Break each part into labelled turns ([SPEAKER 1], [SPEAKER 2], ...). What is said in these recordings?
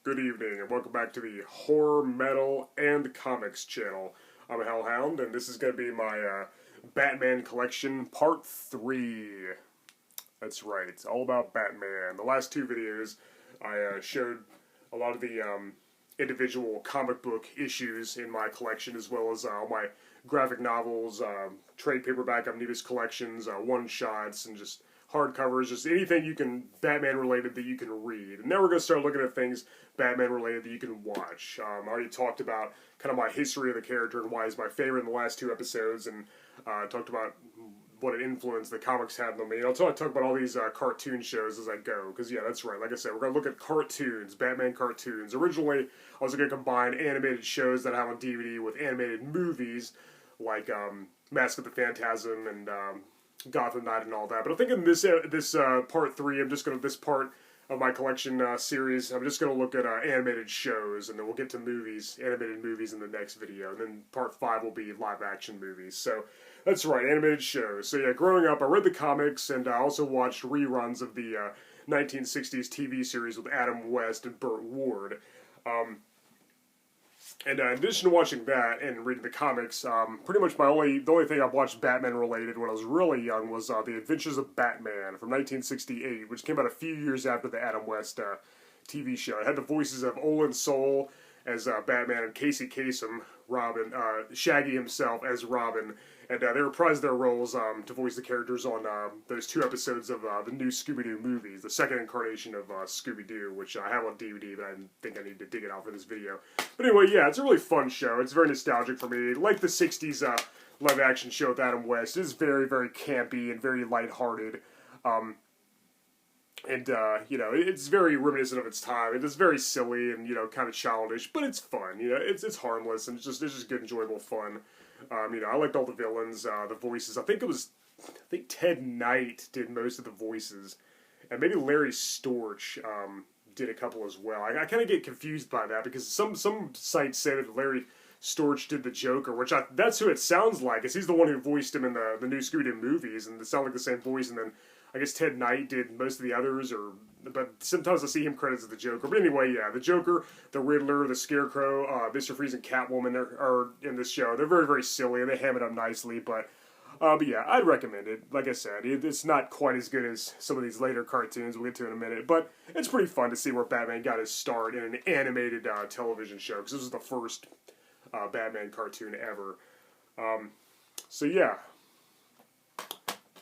[SPEAKER 1] Good evening, and welcome back to the Horror, Metal, and Comics channel. I'm Hellhound, and this is going to be my Batman collection, Part 3. That's right, it's all about Batman. The last two videos, I showed a lot of the individual comic book issues in my collection, as well as all my graphic novels, trade paperback omnibus collections, one-shots, and just hardcovers, just anything you can Batman related that you can read. And now we're going to start looking at things Batman related that you can watch. I already talked about kind of my history of the character and why he's my favorite in the last two episodes, and talked about what an influence the comics had on me. And I'll talk about all these cartoon shows as I go, because yeah, that's right, like I said, we're going to look at cartoons, Batman cartoons. Originally, I was going to combine animated shows that I have on DVD with animated movies, like Mask of the Phantasm and Gotham Knight and all that. But I think in this part 3, this part of my collection series, I'm just going to look at animated shows, and then we'll get to movies, animated movies in the next video. And then part 5 will be live action movies. So that's right, animated shows. So yeah, growing up, I read the comics, and I also watched reruns of the 1960s TV series with Adam West and Burt Ward. And in addition to watching that and reading the comics, pretty much the only thing I've watched Batman related when I was really young was The Adventures of Batman from 1968, which came out a few years after the Adam West TV show. It had the voices of Olin Soul as Batman and Casey Kasem, Robin, Shaggy himself as Robin, and they reprised their roles to voice the characters on those two episodes of the new Scooby-Doo movies, the second incarnation of Scooby-Doo, which I have on DVD, but I didn't think I need to dig it out for this video. But anyway, yeah, it's a really fun show. It's very nostalgic for me. Like the 60s live-action show with Adam West, it's very, very campy and very lighthearted. You know, it's very reminiscent of its time. It's very silly and, you know, kind of childish, but it's fun. You know, it's harmless, and it's just good, enjoyable fun. You know, I liked all the villains, the voices. I think Ted Knight did most of the voices, and maybe Larry Storch did a couple as well. I kind of get confused by that, because some sites say that Larry Storch did the Joker, which that's who it sounds like, because he's the one who voiced him in the new Scooby-Doo movies, and it sounded like the same voice, and then I guess Ted Knight did most of the others, but sometimes I see him credited as the Joker. But anyway, yeah, the Joker, the Riddler, the Scarecrow, Mr. Freeze, and Catwoman are in this show. They're very, very silly, and they ham it up nicely, but yeah, I'd recommend it. Like I said, it's not quite as good as some of these later cartoons we'll get to in a minute, but it's pretty fun to see where Batman got his start in an animated television show, because this was the first Batman cartoon ever. So yeah,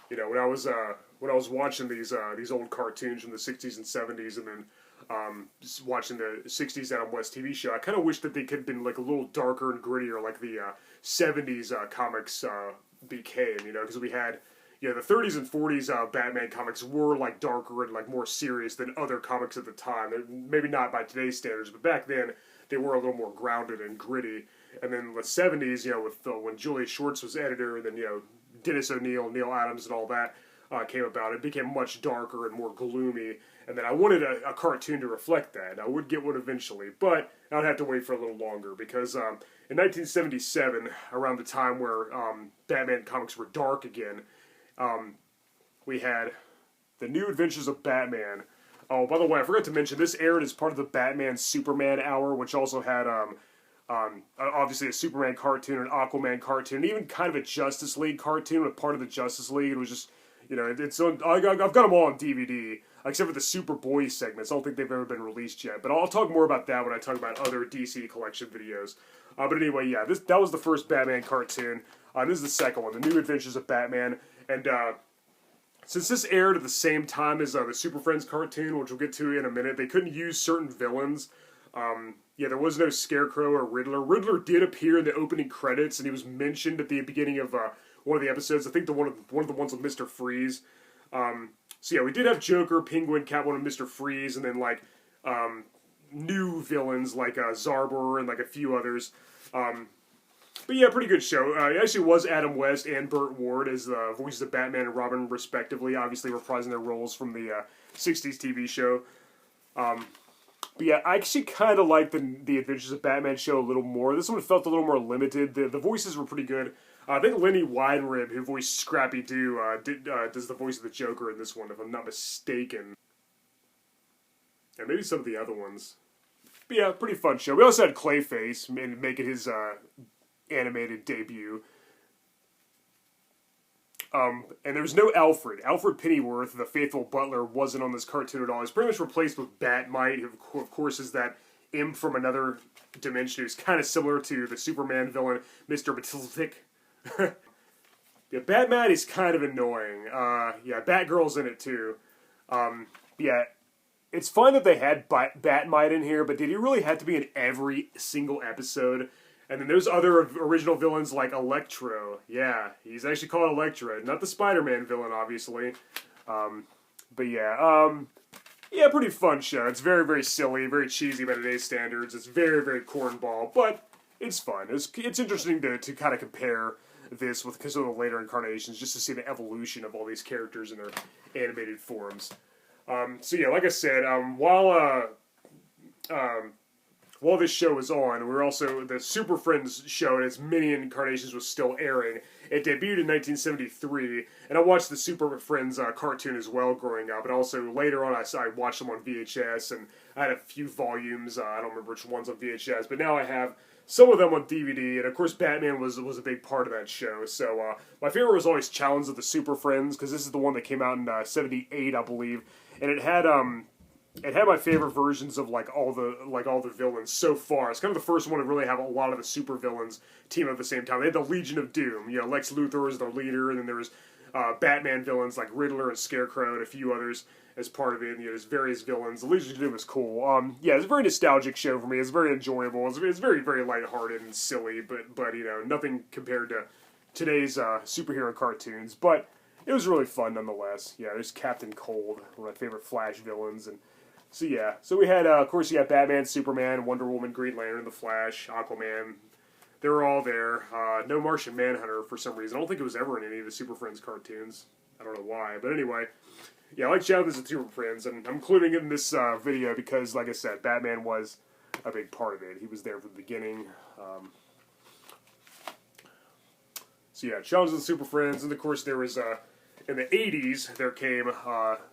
[SPEAKER 1] you know, when I was watching these old cartoons from the 60s and 70s, and then watching the 60s Adam West TV show, I kind of wish that they could have been like a little darker and grittier, like the 70s comics became. You know, because we had, you know, the 30s and 40s Batman comics were like darker and like more serious than other comics at the time. Maybe not by today's standards, but back then they were a little more grounded and gritty. And then the 70s, you know, with when Julius Schwartz was editor, and then, you know, Dennis O'Neil, Neil Adams, and all that came about, it became much darker and more gloomy, and then I wanted a cartoon to reflect that. I would get one eventually, but I'd have to wait for a little longer, because in 1977, around the time where Batman comics were dark again, we had The New Adventures of Batman. Oh, by the way, I forgot to mention, this aired as part of the Batman Superman Hour, which also had obviously a Superman cartoon, an Aquaman cartoon, and even kind of a Justice League cartoon with part of the Justice League. It was just, you know, I've got them all on DVD, except for the Superboy segments. I don't think they've ever been released yet, but I'll talk more about that when I talk about other DC collection videos. But anyway, yeah, that was the first Batman cartoon. This is the second one, The New Adventures of Batman, and since this aired at the same time as the Super Friends cartoon, which we'll get to in a minute, they couldn't use certain villains. Yeah, there was no Scarecrow or Riddler. Riddler did appear in the opening credits, and he was mentioned at the beginning of one of the episodes. I think one of the ones with Mr. Freeze. So yeah, we did have Joker, Penguin, Catwoman, and Mr. Freeze, and then like new villains like Zarber and like a few others. But yeah, pretty good show. It actually was Adam West and Burt Ward as the voices of Batman and Robin, respectively, obviously reprising their roles from the 60s TV show. But yeah, I actually kind of like the Adventures of Batman show a little more. This one felt a little more limited. The voices were pretty good. I think Lenny Weinrib, who voiced Scrappy-Doo, does the voice of the Joker in this one, if I'm not mistaken. And maybe some of the other ones. But yeah, pretty fun show. We also had Clayface making his animated debut. And there was no Alfred. Alfred Pennyworth, the faithful butler, wasn't on this cartoon at all. He's pretty much replaced with Batmite, who of course is that imp from another dimension who's kind of similar to the Superman villain, Mr. Matildic. Yeah, Batmite is kind of annoying. Yeah, Batgirl's in it too. Yeah, it's fun that they had Batmite in here, but did he really have to be in every single episode? And then there's other original villains like Electro. Yeah, he's actually called Electro, not the Spider-Man villain, obviously. But yeah, yeah, pretty fun show. It's very, very silly, very cheesy by today's standards. It's very, very cornball, but it's fun. It's interesting to kind of compare this with some of the later incarnations, just to see the evolution of all these characters in their animated forms. So yeah, like I said, while this show was on, we were also, the Super Friends show in its many incarnations was still airing. It debuted in 1973, and I watched the Super Friends cartoon as well growing up, and also later on I watched them on VHS, and I had a few volumes, I don't remember which ones on VHS, but now I have some of them on DVD, and of course Batman was a big part of that show. So my favorite was always Challenge of the Super Friends, because this is the one that came out in 78, I believe, and it had my favorite versions of all the villains so far. It's kind of the first one to really have a lot of the super villains team up at the same time. They had the Legion of Doom. You know, Lex Luthor was the leader, and then there was Batman villains like Riddler and Scarecrow and a few others as part of it. And, you know, there's various villains. The Legion of Doom is cool. Yeah, it's a very nostalgic show for me. It's very enjoyable. It's very, very lighthearted and silly, but you know, nothing compared to today's superhero cartoons. But it was really fun nonetheless. Yeah, there's Captain Cold, one of my favorite Flash villains, and so yeah, so we had, of course, you got Batman, Superman, Wonder Woman, Green Lantern, The Flash, Aquaman. They were all there. No Martian Manhunter for some reason. I don't think it was ever in any of the Super Friends cartoons. I don't know why, but anyway. Yeah, I like Challenge of the Super Friends, and I'm including it in this video because, like I said, Batman was a big part of it. He was there from the beginning. So yeah, Challenge of the Super Friends, and of course there was, in the 80s, there came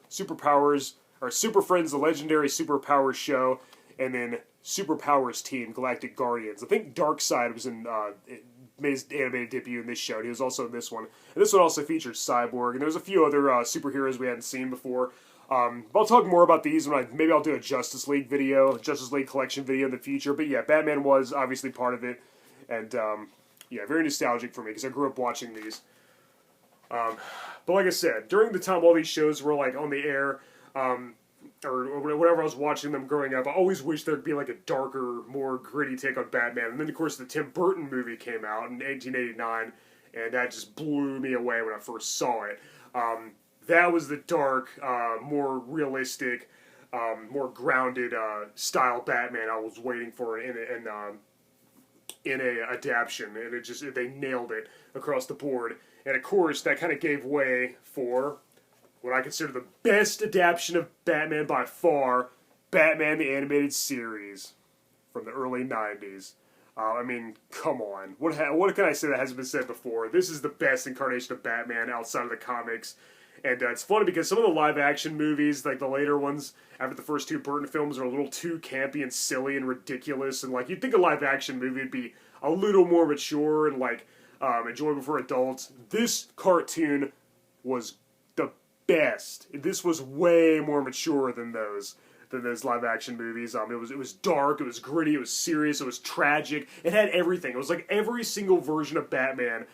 [SPEAKER 1] Superpowers, or Super Friends, the legendary Superpowers show, and then Superpowers Team, Galactic Guardians. I think Darkseid was made his animated debut in this show, and he was also in this one. And this one also featured Cyborg, and there's a few other superheroes we hadn't seen before. I'll talk more about these when maybe I'll do a Justice League video, Justice League collection video in the future. But yeah, Batman was obviously part of it, and yeah, very nostalgic for me because I grew up watching these. But like I said, during the time all these shows were on the air, or whenever I was watching them growing up, I always wished there'd be a darker, more gritty take on Batman. And then of course the Tim Burton movie came out in 1889, and that just blew me away when I first saw it. That was the dark, more realistic, more grounded style Batman I was waiting for in a adaptation, and they nailed it across the board. And of course that kind of gave way for what I consider the best adaptation of Batman by far, Batman the Animated Series from the early 90s. I mean, come on. What can I say that hasn't been said before? This is the best incarnation of Batman outside of the comics. And it's funny because some of the live-action movies, like the later ones, after the first two Burton films, are a little too campy and silly and ridiculous. And you'd think a live-action movie would be a little more mature and enjoyable for adults. This cartoon was the best. This was way more mature than those live action movies. It was dark, it was gritty, it was serious, it was tragic. It had everything. It was like every single version of Batman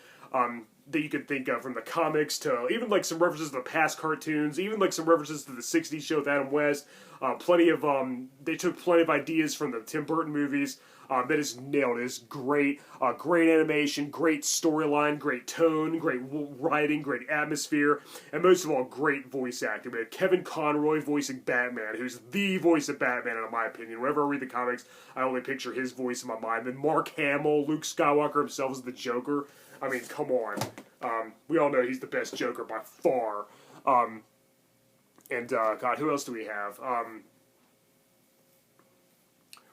[SPEAKER 1] that you could think of, from the comics to even some references to the past cartoons, even some references to the 60s show with Adam West. They took plenty of ideas from the Tim Burton movies. That is nailed. It is great. Great animation, great storyline, great tone, great writing, great atmosphere, and most of all, great voice acting. We had Kevin Conroy voicing Batman, who's the voice of Batman, in my opinion. Whenever I read the comics, I only picture his voice in my mind. Then Mark Hamill, Luke Skywalker himself, is the Joker. I mean, come on. We all know he's the best Joker by far. God, who else do we have?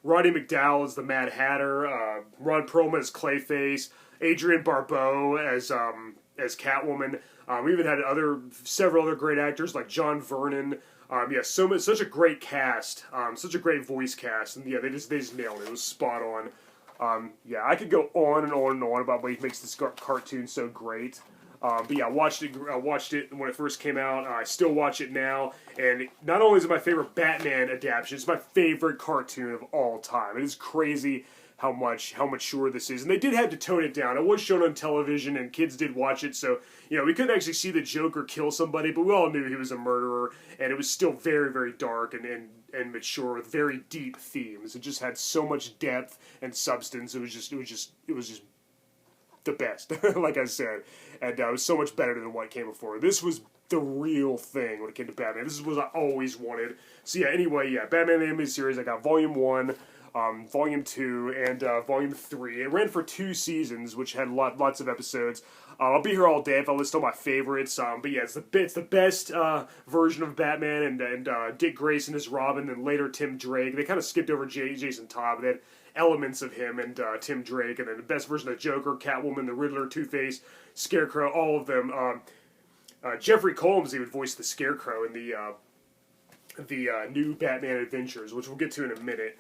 [SPEAKER 1] Roddy McDowall as the Mad Hatter, Ron Perlman as Clayface, Adrienne Barbeau as Catwoman. We even had several other great actors like John Vernon, Yeah, so much, such a great cast, such a great voice cast, and yeah, they just nailed it. It was spot on. Yeah, I could go on and on and on about what makes this cartoon so great. But yeah, I watched it when it first came out. I still watch it now, and not only is it my favorite Batman adaptation, it's my favorite cartoon of all time. It is crazy how mature this is, and they did have to tone it down. It was shown on television, and kids did watch it, so we couldn't actually see the Joker kill somebody, but we all knew he was a murderer, and it was still very, very dark and mature with very deep themes. It just had so much depth and substance. It was just the best, like I said, and it was so much better than what came before. This was the real thing when it came to Batman. This is what I always wanted. So yeah, anyway, yeah, Batman the Animated Series, I got Volume 1, Volume 2, and Volume 3. It ran for 2 seasons, which had lots of episodes. I'll be here all day if I list all my favorites, but yeah, it's the best version of Batman, and Dick Grayson as Robin, and later Tim Drake. They kind of skipped over Jason Todd, but they had elements of him and Tim Drake, and then the best version of Joker, Catwoman, the Riddler, Two-Face, Scarecrow, all of them. Jeffrey Combs even voiced the Scarecrow in the new Batman Adventures, which we'll get to in a minute.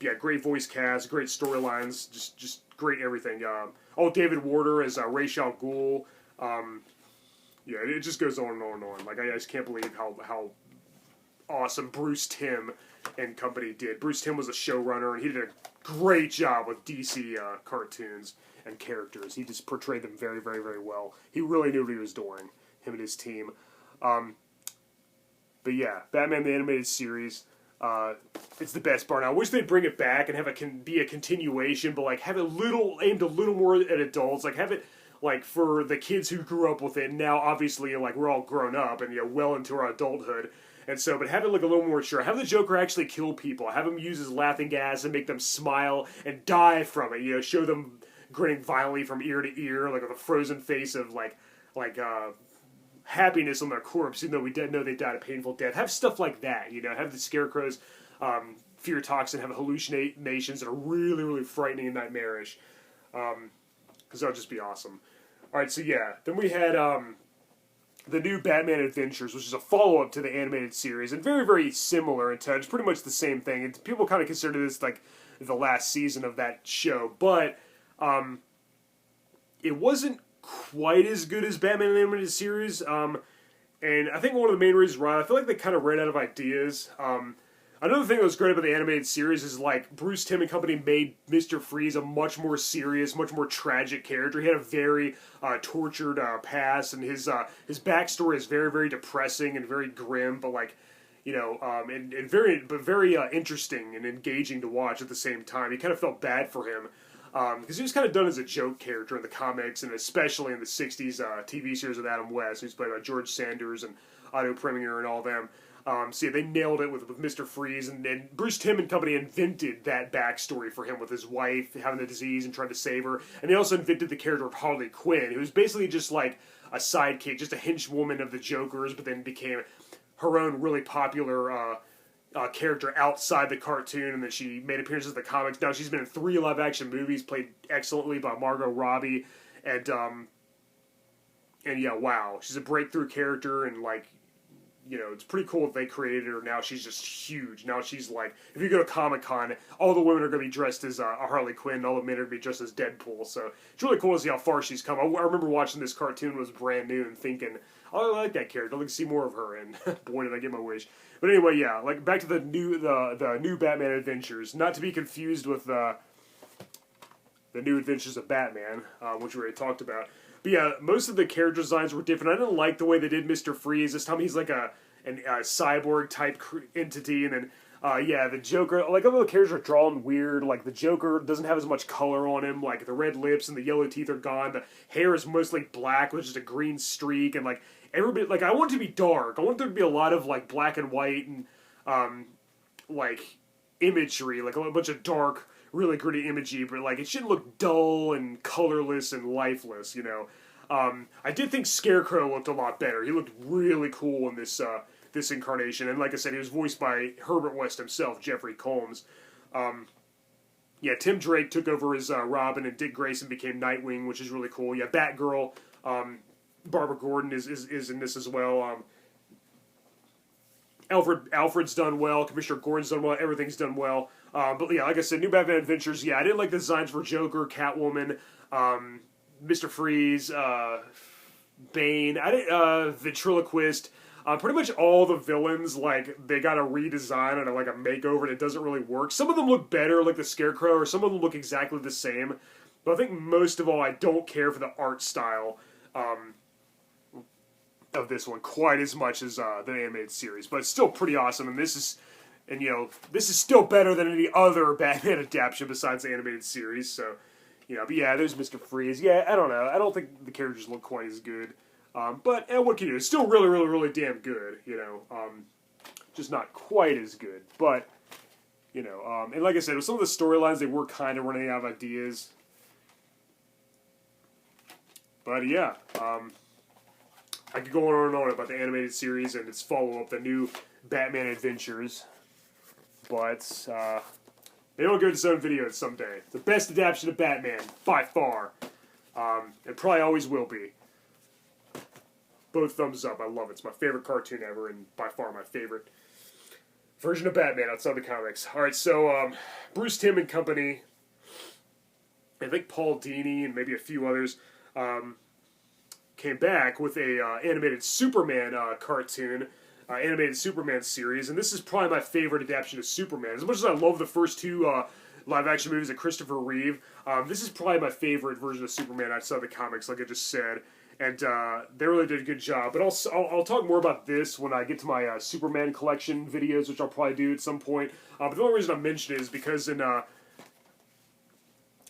[SPEAKER 1] Yeah, great voice cast, great storylines, just great everything. David Warder as Ra's al Ghul. Yeah, it just goes on and on and on. Like, I just can't believe how awesome Bruce Timm and company did. Bruce Timm was a showrunner, and he did a great job with DC cartoons and characters. He just portrayed them very, very, very well. He really knew what he was doing, him and his team. But yeah, Batman the Animated Series, it's the best part. Now, I wish they'd bring it back and have it be a continuation, but like have it aimed a little more at adults. Like have it like for the kids who grew up with it. Now, obviously, like we're all grown up and well into our adulthood. And so, but have it look a little more mature. Have the Joker actually kill people. Have him use his laughing gas and make them smile and die from it. Show them grinning violently from ear to ear, like with a frozen face of like happiness on their corpse, even though we didn't know they died a painful death. Have stuff like that. Have the Scarecrow's fear toxin have hallucinations that are really, really frightening and nightmarish. Because that would just be awesome. All right, so yeah, then we had the new Batman Adventures, which is a follow-up to the animated series, and very, very similar in touch. Pretty much the same thing. And people kind of consider this like the last season of that show, but it wasn't quite as good as Batman the Animated Series. And I think one of the main reasons why I feel like they kind of ran out of ideas. Another thing that was great about the animated series is like Bruce Timm and company made Mr. Freeze a much more serious, much more tragic character. He had a very tortured past, and his backstory is very, very depressing and very grim, but like and very interesting and engaging to watch at the same time. You kind of felt bad for him because he was kind of done as a joke character in the comics, and especially in the '60s TV series with Adam West, who's played by George Sanders and Otto Preminger and all them. So yeah, they nailed it with Mr. Freeze, and Bruce Timm and company invented that backstory for him with his wife having the disease and trying to save her. And they also invented the character of Harley Quinn, who was basically just like a sidekick, just a henchwoman of the Joker's, but then became her own really popular character outside the cartoon, and then she made appearances in the comics. Now she's been in 3 live-action movies, played excellently by Margot Robbie, and yeah, wow, she's a breakthrough character, and like, it's pretty cool if they created her. Now she's just huge. Now she's like, if you go to Comic-Con, all the women are going to be dressed as a Harley Quinn, and all the men are going to be dressed as Deadpool. So it's really cool to see how far she's come. I remember watching this cartoon when it was brand new and thinking, oh, I like that character. I'd like to see more of her, and boy, did I get my wish. But anyway, yeah, like back to the new Batman Adventures, not to be confused with the New Adventures of Batman, which we already talked about. But yeah, most of the character designs were different. I didn't like the way they did Mr. Freeze. This time he's like a cyborg type entity, and then yeah, the Joker. Like, all the characters are drawn weird. Like the Joker doesn't have as much color on him. Like the red lips and the yellow teeth are gone. The hair is mostly black with just a green streak, and like everybody. Like, I want it to be dark. I want there to be a lot of like black and white and like imagery, like a bunch of dark, really gritty imagery, but like it shouldn't look dull and colorless and lifeless, I did think Scarecrow looked a lot better. He looked really cool in this this incarnation, and like I said, he was voiced by Herbert West himself, Jeffrey Combs. Yeah, Tim Drake took over as Robin, and Dick Grayson became Nightwing, which is really cool. Yeah, Batgirl, Barbara Gordon is in this as well. Alfred's done well. Commissioner Gordon's done well. Everything's done well. But yeah, like I said, New Batman Adventures. Yeah, I didn't like the designs for Joker, Catwoman, Mr. Freeze, Bane. I didn't Ventriloquist. Pretty much all the villains, like, they got a redesign and like a makeover, and it doesn't really work. Some of them look better, like the Scarecrow, or some of them look exactly the same. But I think most of all, I don't care for the art style of this one quite as much as the animated series. But it's still pretty awesome, and this is still better than any other Batman adaptation besides the animated series. So, but yeah, there's Mr. Freeze. Yeah, I don't know. I don't think the characters look quite as good. But what can you do? It's still really, really, really damn good, just not quite as good. But, and like I said, with some of the storylines, they were kind of running out of ideas. But yeah, I could go on and on about the animated series and its follow-up, the new Batman Adventures. But, maybe I'll give it its own video someday. The best adaptation of Batman, by far. It probably always will be. Both thumbs up. I love it. It's my favorite cartoon ever, and by far my favorite version of Batman outside the comics. Alright, so, Bruce Timm and company, I think Paul Dini and maybe a few others, came back with a animated Superman cartoon, animated Superman series, and this is probably my favorite adaptation of Superman. As much as I love the first two live-action movies of Christopher Reeve, this is probably my favorite version of Superman outside the comics, like I just said. And they really did a good job. But I'll talk more about this when I get to my Superman collection videos, which I'll probably do at some point. But the only reason I mention it is because in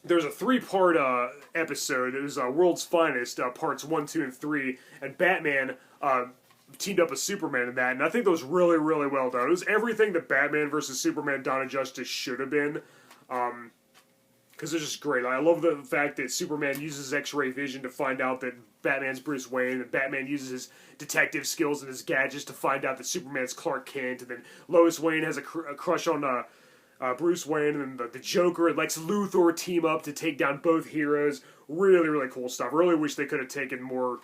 [SPEAKER 1] there's a 3-part episode. It was World's Finest, parts 1, 2, and 3. And Batman teamed up with Superman in that. And I think that was really, really well done. It was everything that Batman versus Superman Dawn of Justice should have been. Because it's just great. I love the fact that Superman uses X-ray vision to find out that Batman's Bruce Wayne, and Batman uses his detective skills and his gadgets to find out that Superman's Clark Kent, and then Lois Lane has a crush on Bruce Wayne, and then the Joker and Lex Luthor team up to take down both heroes. Really, really cool stuff. Really wish they could have taken more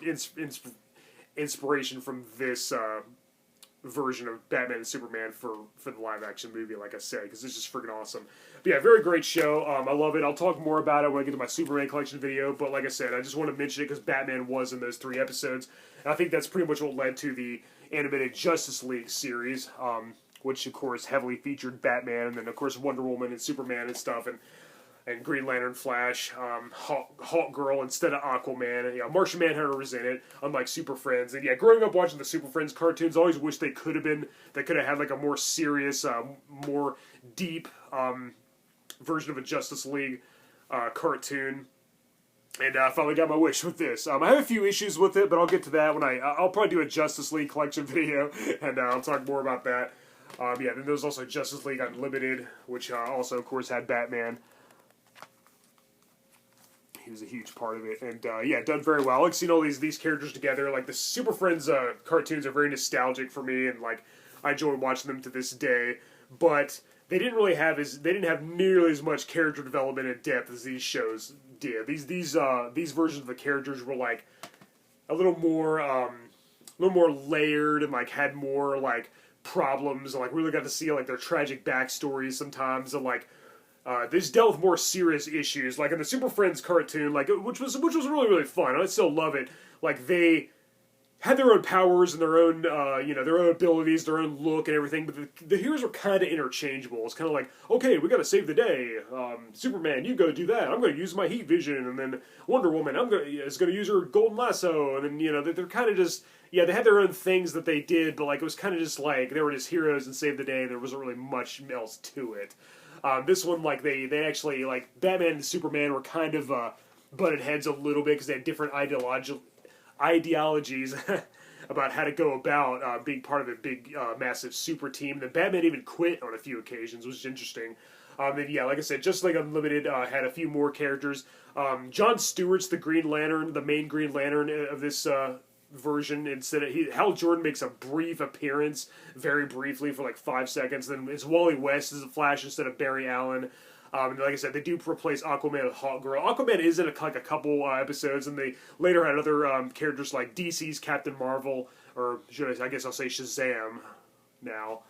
[SPEAKER 1] inspiration from this version of Batman and Superman for the live-action movie, like I said, because it's just freaking awesome. But yeah, very great show. I love it. I'll talk more about it when I get to my Superman collection video, but like I said, I just want to mention it because Batman was in those 3 episodes, and I think that's pretty much what led to the animated Justice League series, which, of course, heavily featured Batman, and then, of course, Wonder Woman and Superman and stuff, and Green Lantern, Flash, Hawk Girl instead of Aquaman, and Martian Manhunter was in it, unlike Super Friends. And yeah, growing up watching the Super Friends cartoons, I always wish they could have had like a more serious, more deep version of a Justice League cartoon. And I finally got my wish with this. I have a few issues with it, but I'll get to that when I'll probably do a Justice League collection video, and I'll talk more about that. Yeah, then there was also Justice League Unlimited, which also, of course, had Batman. He was a huge part of it, and yeah, done very well. I like seeing all these characters together. Like the Super Friends cartoons are very nostalgic for me, and like I enjoy watching them to this day. But they didn't have nearly as much character development and depth as these shows did. These versions of the characters were like a little more layered and like had more like problems. And, like really got to see like their tragic backstories sometimes, and like. This dealt with more serious issues, like in the Super Friends cartoon, like which was really, really fun. I still love it. Like they had their own powers and their own their own abilities, their own look and everything. But the heroes were kind of interchangeable. It's kind of like, okay, we got to save the day. Superman, you go do that. I'm going to use my heat vision, and then Wonder Woman, is going to use her golden lasso, and then they're kind of just. Yeah, they had their own things that they did, but like it was kind of just like they were just heroes and saved the day. There wasn't really much else to it. This one, like, they actually, like, Batman and Superman were kind of butted heads a little bit because they had different ideologies about how to go about being part of a big, massive super team. Then Batman even quit on a few occasions, which is interesting. And yeah, like I said, Just Like Unlimited had a few more characters. Jon Stewart's the Green Lantern, the main Green Lantern of this version. Instead of Hal Jordan makes a brief appearance, very briefly for like 5 seconds. Then it's Wally West as the Flash instead of Barry Allen. And like I said, they do replace Aquaman with Hawk Girl. Aquaman is in a couple episodes, and they later had other characters like DC's Captain Marvel, or I guess I'll say Shazam. now.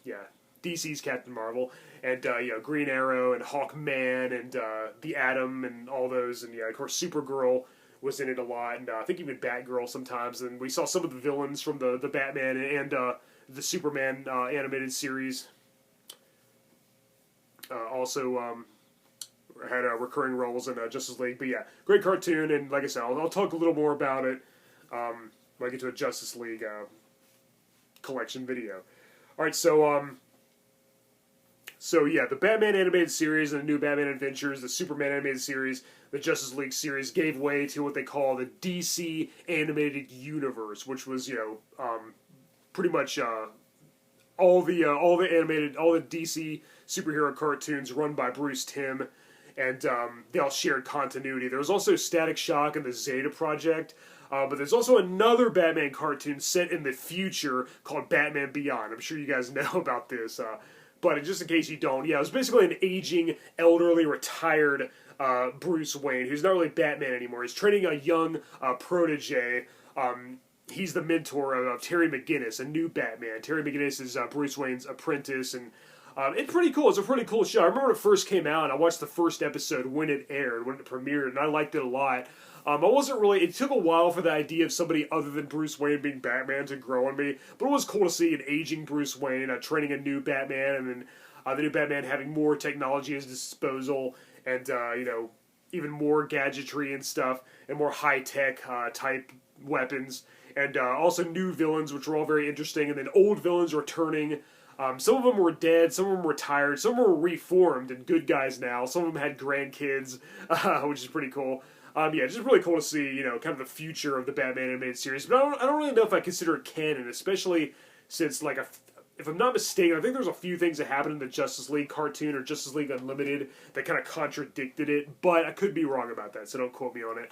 [SPEAKER 1] Yeah, DC's Captain Marvel, and Green Arrow and Hawkman and the Atom and all those, and of course Supergirl was in it a lot, and I think even Batgirl sometimes. And we saw some of the villains from the Batman and the Superman animated series. Also had recurring roles in Justice League. But yeah, great cartoon, and like I said, I'll talk a little more about it when I get to a Justice League collection video. Alright, so yeah, the Batman animated series and the new Batman Adventures, the Superman animated series, the Justice League series gave way to what they call the DC animated universe, which was pretty much all the DC superhero cartoons run by Bruce Timm, and they all shared continuity. There was also Static Shock and the Zeta Project. But there's also another Batman cartoon set in the future called Batman Beyond. I'm sure you guys know about this. But just in case you don't, yeah, it was basically an aging, elderly, retired Bruce Wayne, who's not really Batman anymore. He's training a young protege. He's the mentor of Terry McGinnis, a new Batman. Terry McGinnis is Bruce Wayne's apprentice, and it's pretty cool. It's a pretty cool show. I remember when it first came out, and I watched the first episode when it aired, when it premiered, and I liked it a lot. I wasn't really, it took a while for the idea of somebody other than Bruce Wayne being Batman to grow on me, but it was cool to see an aging Bruce Wayne training a new Batman, and then the new Batman having more technology at his disposal, and, even more gadgetry and stuff, and more high-tech type weapons, and also new villains, which were all very interesting, and then old villains returning. Some of them were dead, some of them were retired, some of them were reformed and good guys now, some of them had grandkids, which is pretty cool. Yeah, just really cool to see, kind of the future of the Batman animated series. But I don't really know if I consider it canon, especially since, like, if I'm not mistaken, I think there's a few things that happened in the Justice League cartoon or Justice League Unlimited that kind of contradicted it, but I could be wrong about that, so don't quote me on it.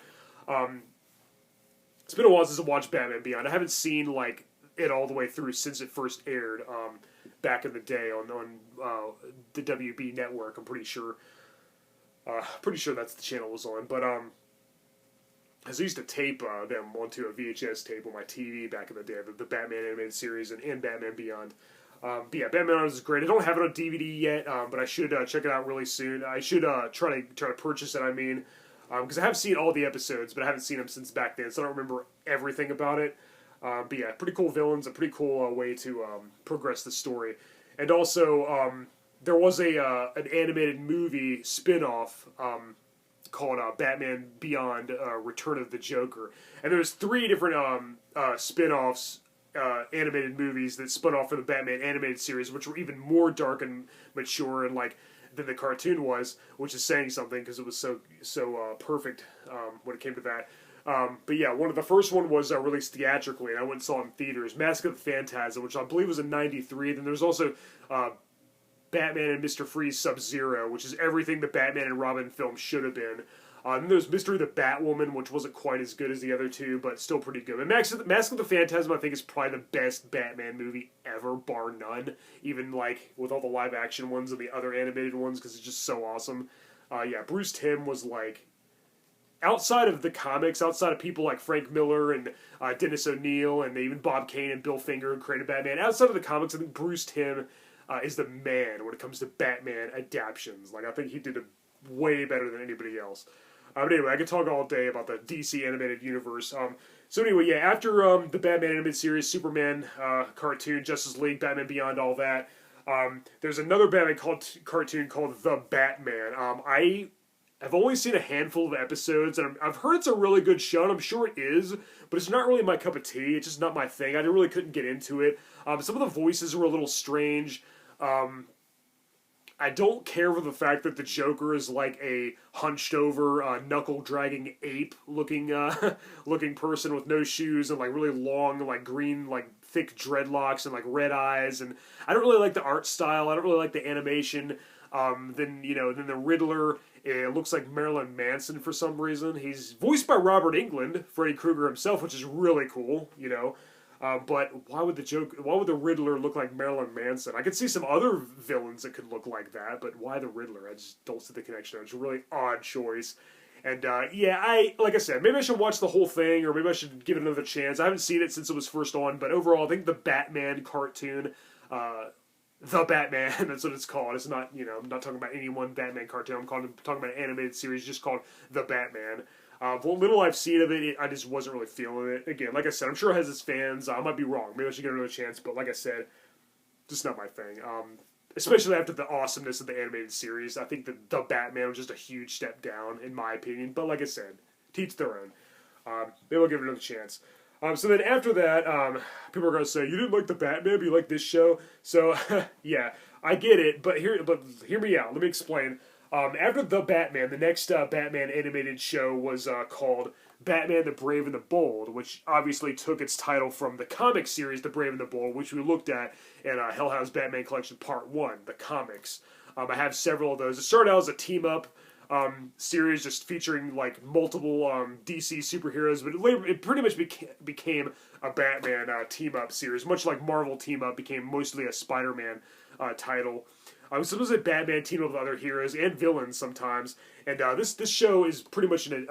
[SPEAKER 1] It's been a while since I watched Batman Beyond. I haven't seen, like, it all the way through since it first aired back in the day on the WB network, I'm pretty sure. Pretty sure that's the channel it was on, but I used to tape them onto a VHS tape on my TV back in the day, the Batman animated series and Batman Beyond. But yeah, Batman Beyond is great. I don't have it on DVD yet, but I should check it out really soon. I should try to purchase it, because I have seen all the episodes, but I haven't seen them since back then, so I don't remember everything about it. But yeah, pretty cool villains, a pretty cool way to progress the story. And also, there was an animated movie spin-off called Batman Beyond Return of the Joker. And there's 3 different spin-offs, animated movies that spun off from the Batman animated series, which were even more dark and mature and than the cartoon was, which is saying something because it was so perfect when it came to that. But yeah, the first one was released theatrically, and I went and saw it in theaters. Mask of the Phantasm, which I believe was in '93. Then there's also Batman and Mr. Freeze Sub-Zero, which is everything the Batman and Robin film should have been. Then there's Mystery the Batwoman, which wasn't quite as good as the other 2, but still pretty good. And Mask of the Phantasm, I think, is probably the best Batman movie ever, bar none. Even, with all the live-action ones and the other animated ones, because it's just so awesome. Yeah, Bruce Timm was, outside of the comics, outside of people like Frank Miller and Dennis O'Neil and even Bob Kane and Bill Finger who created Batman, outside of the comics, I think Bruce Timm is the man when it comes to Batman adaptions. I think he did it way better than anybody else. But anyway, I could talk all day about the DC animated universe. So anyway, yeah, after the Batman animated series, Superman cartoon, Justice League, Batman Beyond, all that, there's another Batman cartoon called The Batman. I've only seen a handful of episodes, and I've heard it's a really good show, and I'm sure it is, but it's not really my cup of tea. It's just not my thing. I really couldn't get into it. Some of the voices were a little strange. I don't care for the fact that the Joker is like a hunched-over, knuckle-dragging ape-looking looking person with no shoes and really long, green, thick dreadlocks and red eyes. And I don't really like the art style. I don't really like the animation. Then the Riddler, it looks like Marilyn Manson for some reason. He's voiced by Robert Englund, Freddy Krueger himself, which is really cool, but why would the Riddler look like Marilyn Manson? I could see some other villains that could look like that, but why the Riddler? I just don't see the connection. It's a really odd choice. And yeah, like I said, maybe I should watch the whole thing, or maybe I should give it another chance. I haven't seen it since it was first on, but overall, I think the Batman cartoon, the Batman, that's what it's called. It's not, I'm not talking about any one Batman cartoon. I'm talking about an animated series just called The Batman. What little I've seen of it, I just wasn't really feeling it. Again, like I said, I'm sure it has its fans. I might be wrong. Maybe I should give it another chance, but like I said, just not my thing. Especially after the awesomeness of the animated series. I think that The Batman was just a huge step down, in my opinion. But like I said, to each their own. Maybe I'll give it another chance. So then after that, people are going to say, you didn't like The Batman, but you like this show? So, yeah, I get it, but hear me out. Let me explain. After The Batman, the next Batman animated show was called Batman the Brave and the Bold, which obviously took its title from the comic series The Brave and the Bold, which we looked at in Hellhound's Batman Collection Part 1, the comics. I have several of those. It started out as a team-up series just featuring like multiple DC superheroes, but it pretty much became a Batman team-up series, much like Marvel Team-Up became mostly a Spider-Man title. So it was a Batman team up with other heroes and villains sometimes, and this show is pretty much an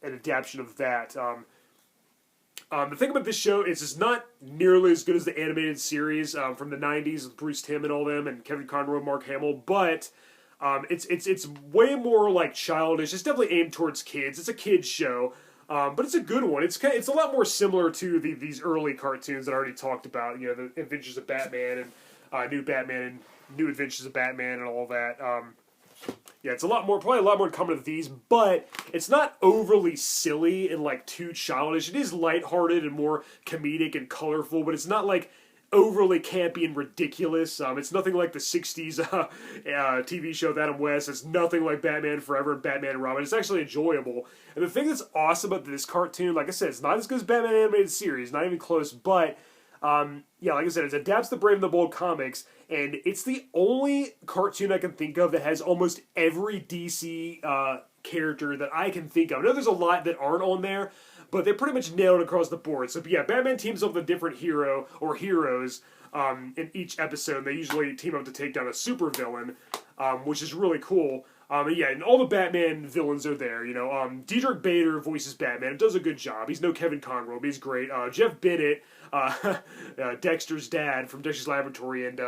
[SPEAKER 1] adaptation of that. The thing about this show is it's not nearly as good as the animated series from the 90s with Bruce Timm and all them, and Kevin Conroy, Mark Hamill, but it's way more like childish. It's definitely aimed towards kids. It's a kids show, but it's a good one. It's a lot more similar to these early cartoons that I already talked about. The Adventures of Batman and New Batman and New Adventures of Batman and all that. Yeah, it's probably a lot more common with these, but it's not overly silly and like too childish. It is lighthearted and more comedic and colorful, but it's not like overly campy and ridiculous. It's nothing like the 60s TV show with Adam West. It's nothing like Batman Forever and Batman and Robin. It's actually enjoyable. And the thing that's awesome about this cartoon, like I said, it's not as good as Batman animated series, not even close, but yeah, like I said, it adapts the Brave and the Bold comics, and it's the only cartoon I can think of that has almost every DC character that I can think of. I know there's a lot that aren't on there, but they pretty much nailed it across the board. So yeah, Batman teams up with a different hero or heroes in each episode. They usually team up to take down a supervillain, which is really cool. Yeah, and all the Batman villains are there, Diedrich Bader voices Batman. It does a good job. He's no Kevin Conroy, but he's great. Jeff Bennett, Dexter's dad from Dexter's Laboratory, and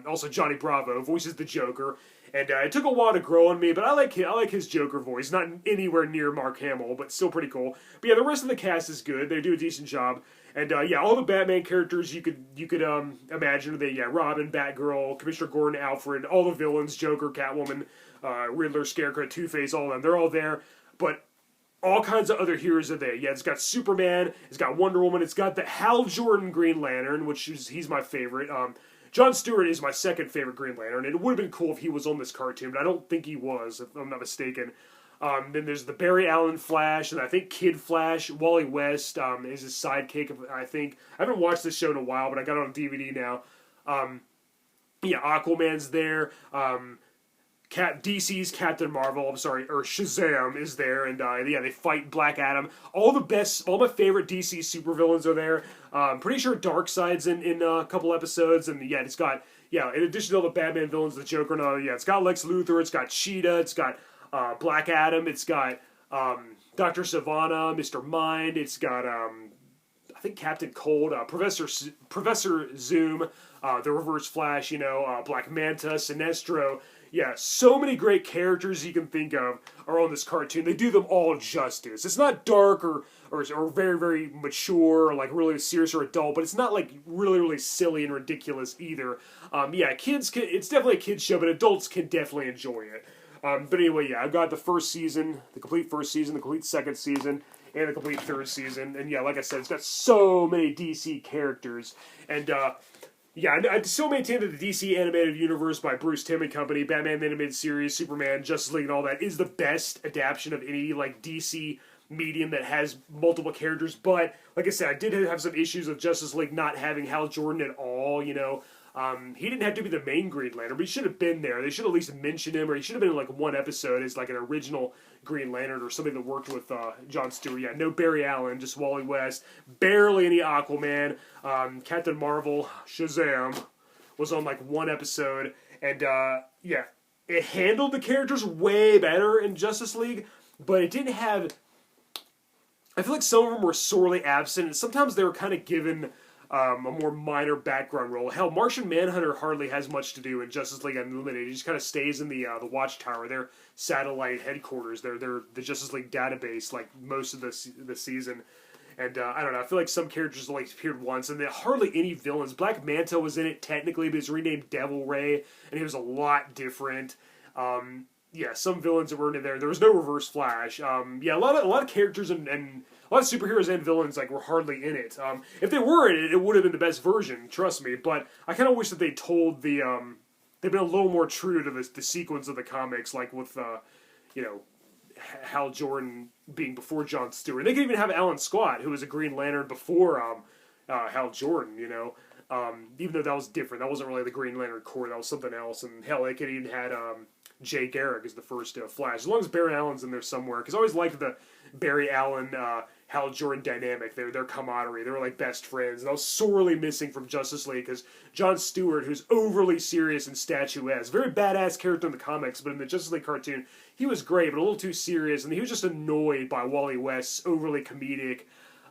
[SPEAKER 1] also Johnny Bravo voices the Joker. And it took a while to grow on me, but I like his Joker voice. Not anywhere near Mark Hamill, but still pretty cool. But yeah, the rest of the cast is good. They do a decent job. And yeah, all the Batman characters you could imagine. Robin, Batgirl, Commissioner Gordon, Alfred, all the villains, Joker, Catwoman, Riddler, Scarecrow, Two-Face, all of them. They're all there. But all kinds of other heroes are there. Yeah, it's got Superman, it's got Wonder Woman, it's got the Hal Jordan Green Lantern, he's my favorite. John Stewart is my second favorite Green Lantern. It would have been cool if he was on this cartoon, but I don't think he was, if I'm not mistaken. Then there's the Barry Allen Flash, and I think Kid Flash. Wally West is his sidekick, I think. I haven't watched this show in a while, but I got it on DVD now. Yeah, Aquaman's there. DC's Captain Marvel, or Shazam is there, and yeah, they fight Black Adam. All my favorite DC supervillains are there. Pretty sure Darkseid's in a couple episodes, and yeah, it's got, in addition to all the Batman villains, the Joker and all, it's got Lex Luthor, it's got Cheetah, it's got Black Adam, it's got Dr. Sivana, Mr. Mind, it's got I think Captain Cold, Professor Zoom, the Reverse Flash, Black Manta, Sinestro. Yeah, so many great characters you can think of are on this cartoon. They do them all justice. It's not dark or very, very mature or like really serious or adult, but it's not like really, really silly and ridiculous either. Yeah, it's definitely a kid's show, but adults can definitely enjoy it. But anyway, yeah, I've got the first season, the complete first season, the complete second season, and the complete third season. And yeah, like I said, it's got so many DC characters. And yeah, I still maintain that the DC Animated Universe by Bruce Timm and Company, Batman the Animated Series, Superman, Justice League, and all that is the best adaptation of any like DC medium that has multiple characters. But like I said, I did have some issues with Justice League not having Hal Jordan at all. He didn't have to be the main Green Lantern, but he should have been there. They should at least mention him, or he should have been in like one episode as like an original Green Lantern or somebody that worked with John Stewart. Yeah, no Barry Allen, just Wally West. Barely any Aquaman. Captain Marvel, Shazam was on like one episode, and yeah, it handled the characters way better in Justice League. but it didn't have. I feel like some of them were sorely absent, and sometimes they were kind of given a more minor background role. Hell, Martian Manhunter hardly has much to do in Justice League Unlimited. He just kind of stays in the Watchtower, their satellite headquarters, their the Justice League database, like most of the season. And I don't know. I feel like some characters like appeared once, and there hardly any villains. Black Manta was in it technically, but he's renamed Devil Ray, and he was a lot different. Yeah, some villains that were in there. There was no Reverse Flash. Yeah, a lot of characters and a lot of superheroes and villains like were hardly in it. If they were in it, it would have been the best version, trust me. But I kind of wish that they told the they've been a little more true to the sequence of the comics, like with you know, Hal Jordan being before John Stewart. They could even have Alan Scott, who was a Green Lantern before Hal Jordan. You know, even though that was different, that wasn't really the Green Lantern Corps. That was something else. And hell, they could even had Jay Garrick as the first Flash, as long as Barry Allen's in there somewhere. Because I always liked the Barry Allen Hal Jordan dynamic. Their camaraderie. They were like best friends. And I was sorely missing from Justice League because John Stewart, who's overly serious and statuesque, very badass character in the comics, but in the Justice League cartoon, he was great, but a little too serious, and he was just annoyed by Wally West's overly comedic,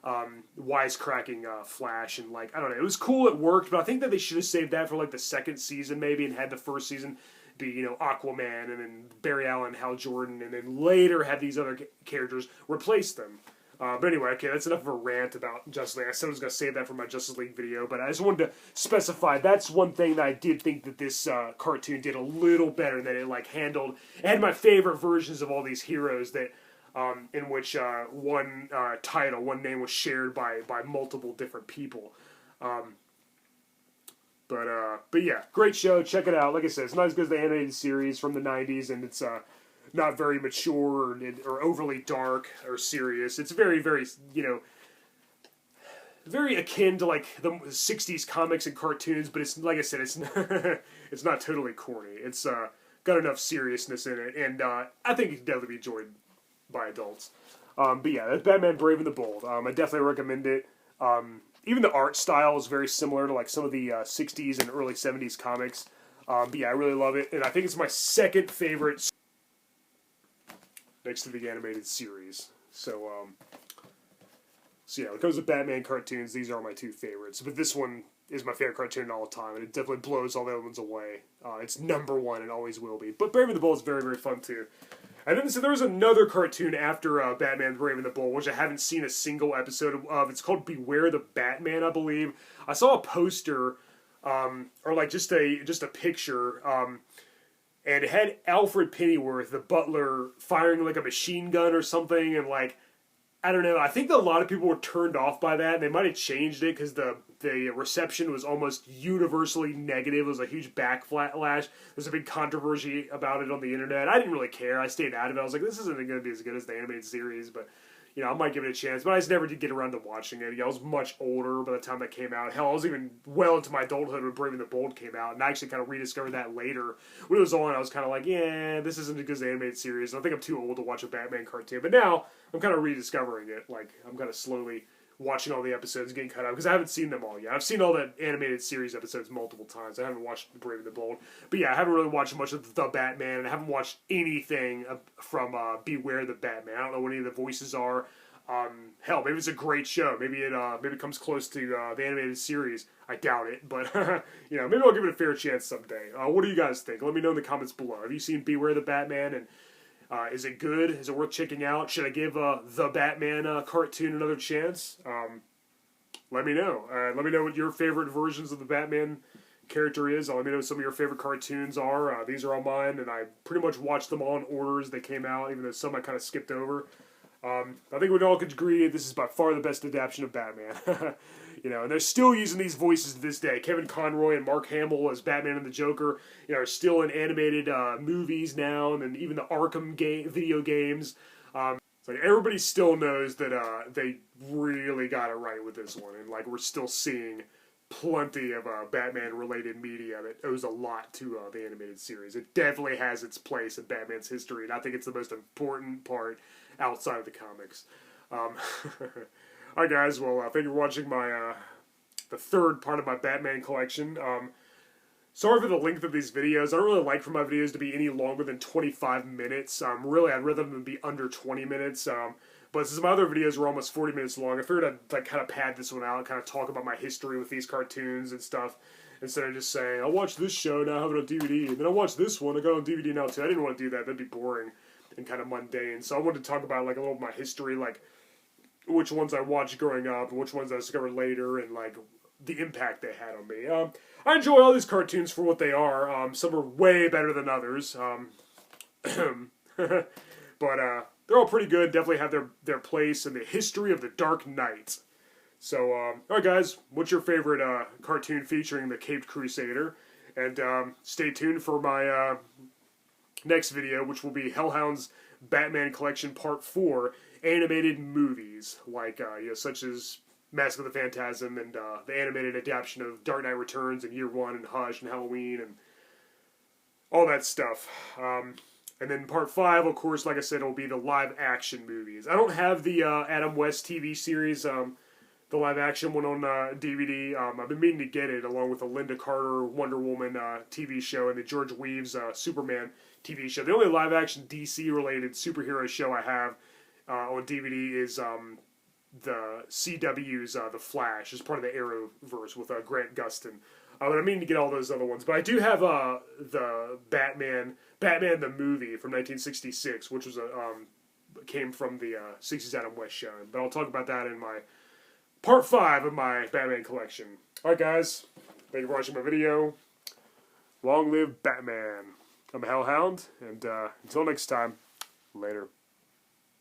[SPEAKER 1] wisecracking Flash, and like, I don't know, it was cool, it worked, but I think that they should have saved that for like the second season maybe, and had the first season be, you know, Aquaman, and then Barry Allen, Hal Jordan, and then later have these other characters replace them. But anyway, okay, that's enough of a rant about Justice League. I said I was going to save that for my Justice League video, but I just wanted to specify that's one thing that I did think that this cartoon did a little better, that it like handled. It had my favorite versions of all these heroes that, in which one title, one name was shared by multiple different people. But yeah, great show. Check it out. Like I said, it's not as good as the animated series from the '90s, and it's not very mature or overly dark or serious. It's very, very, you know, very akin to like the '60s comics and cartoons. But it's, like I said, it's it's not totally corny. It's got enough seriousness in it, and I think it can definitely be enjoyed by adults. But yeah, that's Batman: Brave and the Bold. I definitely recommend it. Even the art style is very similar to like some of the '60s and early '70s comics. But yeah, I really love it, and I think it's my second favorite next to the animated series. So yeah, when it comes to Batman cartoons, these are my two favorites. But this one is my favorite cartoon all the time, and it definitely blows all the other ones away. It's number one and always will be. But Brave and the Bold is very, very fun too. And then so there was another cartoon after Batman: Brave and the Bold, which I haven't seen a single episode of. It's called Beware the Batman, I believe. I saw a poster, or like just a picture, and it had Alfred Pennyworth, the butler, firing like a machine gun or something, and like, I don't know, I think that a lot of people were turned off by that, and they might have changed it because the reception was almost universally negative. It was a huge backlash. There's a big controversy about it on the internet. I didn't really care. I stayed out of it. I was like, this isn't going to be as good as the animated series, but, you know, I might give it a chance. But I just never did get around to watching it. I was much older by the time that came out. Hell, I was even well into my adulthood when Brave and the Bold came out, and I actually kind of rediscovered that later. When it was on, I was kind of like, yeah, this isn't as good as the animated series. I think I'm too old to watch a Batman cartoon. But now, I'm kind of rediscovering it. Like, I'm kind of slowly watching all the episodes, getting cut out, because I haven't seen them all yet. I've seen all the animated series episodes multiple times. I haven't watched Brave and the Bold. But yeah, I haven't really watched much of The Batman, and I haven't watched anything from Beware the Batman. I don't know what any of the voices are. Hell, maybe it's a great show. Maybe it comes close to the animated series. I doubt it, but you know, maybe I'll give it a fair chance someday. What do you guys think? Let me know in the comments below. Have you seen Beware the Batman, and is it good? Is it worth checking out? Should I give the Batman cartoon another chance? Let me know. Let me know what your favorite versions of the Batman character is. Let me know what some of your favorite cartoons are. These are all mine, and I pretty much watched them all in order as they came out, even though some I kind of skipped over. I think we all could agree this is by far the best adaptation of Batman. You know, and they're still using these voices to this day. Kevin Conroy and Mark Hamill as Batman and the Joker, you know, are still in animated movies now, and then even the Arkham video games. So everybody still knows that they really got it right with this one, and like we're still seeing plenty of Batman-related media that owes a lot to the animated series. It definitely has its place in Batman's history, and I think it's the most important part outside of the comics. Alright guys, well, thank you for watching my the third part of my Batman collection. Sorry for the length of these videos. I don't really like for my videos to be any longer than 25 minutes. Really, I'd rather them be under 20 minutes. But since my other videos were almost 40 minutes long, I figured I'd like kind of pad this one out and kind of talk about my history with these cartoons and stuff, instead of just saying, I watched this show, now I have it on DVD, and then I watched this one, I got it on DVD now too. I didn't want to do that. That'd be boring and kind of mundane. So I wanted to talk about like a little of my history, like which ones I watched growing up and which ones I discovered later, and like the impact they had on me. I enjoy all these cartoons for what they are. Some are way better than others. But they're all pretty good. Definitely have their place in the history of the Dark Knight. So, alright guys, what's your favorite cartoon featuring the Caped Crusader? And stay tuned for my next video, which will be Hellhound's Batman Collection Part 4 animated movies, like such as Mask of the Phantasm and the animated adaptation of Dark Knight Returns and Year One and Hush and Halloween and all that stuff. And then Part 5, of course, like I said, will be the live-action movies. I don't have the Adam West TV series, the live-action one on DVD. I've been meaning to get it, along with the Linda Carter Wonder Woman TV show and the George Reeves Superman TV show. The only live-action DC-related superhero show I have on DVD is the CW's The Flash, as part of the Arrowverse with Grant Gustin. But I mean to get all those other ones. But I do have the Batman the movie from 1966, which was came from the 60s Adam West show. But I'll talk about that in my Part 5 of my Batman collection. Alright guys, thank you for watching my video. Long live Batman. I'm Hellhound, and until next time, later.